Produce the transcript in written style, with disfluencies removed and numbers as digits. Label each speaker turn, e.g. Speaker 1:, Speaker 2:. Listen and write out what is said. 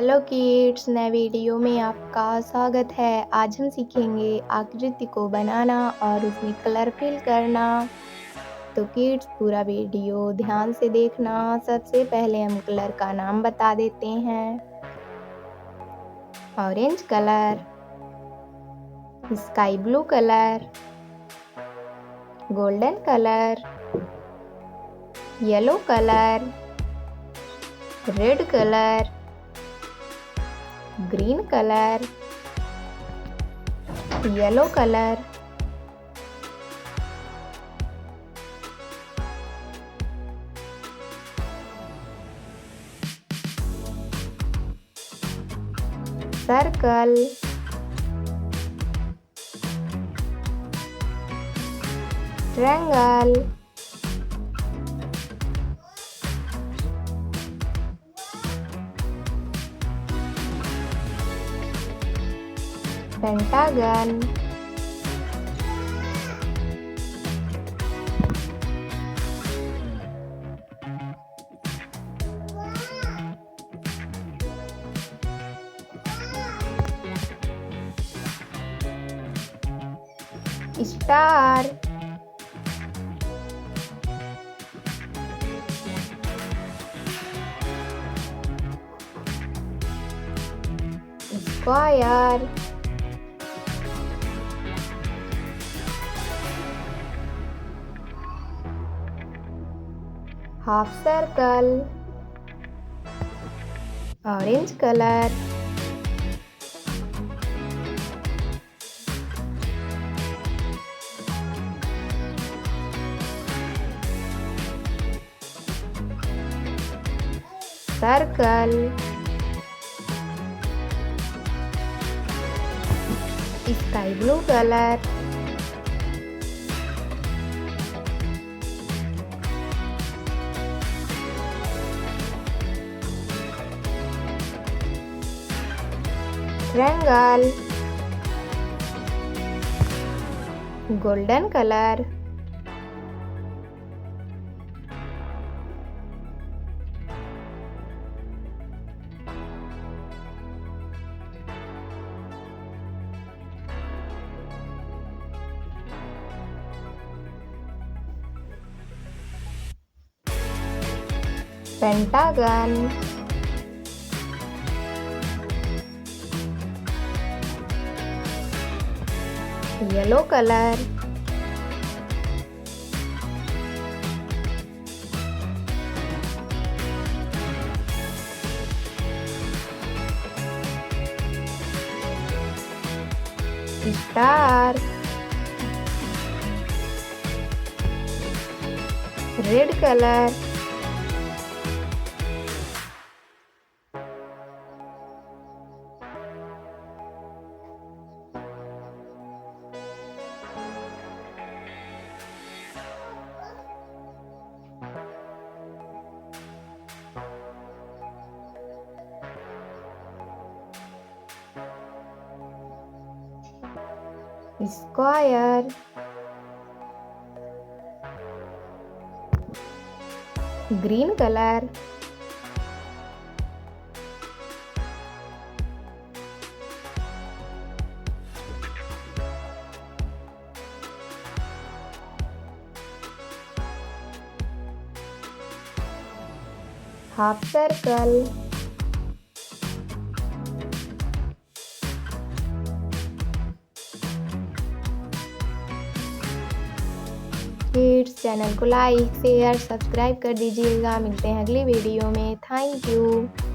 Speaker 1: Hello kids, नए video में आपका स्वागत है। आज हम सीखेंगे आकृति को बनाना और उसमें कलर फिल करना। तो किड्स पूरा वीडियो ध्यान से देखना। सबसे पहले हम कलर का नाम बता देते हैं। Orange colour, sky blue colour, golden colour, yellow colour, red colour, green colour, yellow colour, circle, triangle, pentagon, star, square, half circle, orange colour, circle, sky blue colour, triangle, golden colour, pentagon, yellow colour, star, red colour, square, green colour, half circle, kids channel को like share subscribe कर दीजिएगा। मिलते हैं अगली video में। Thank you.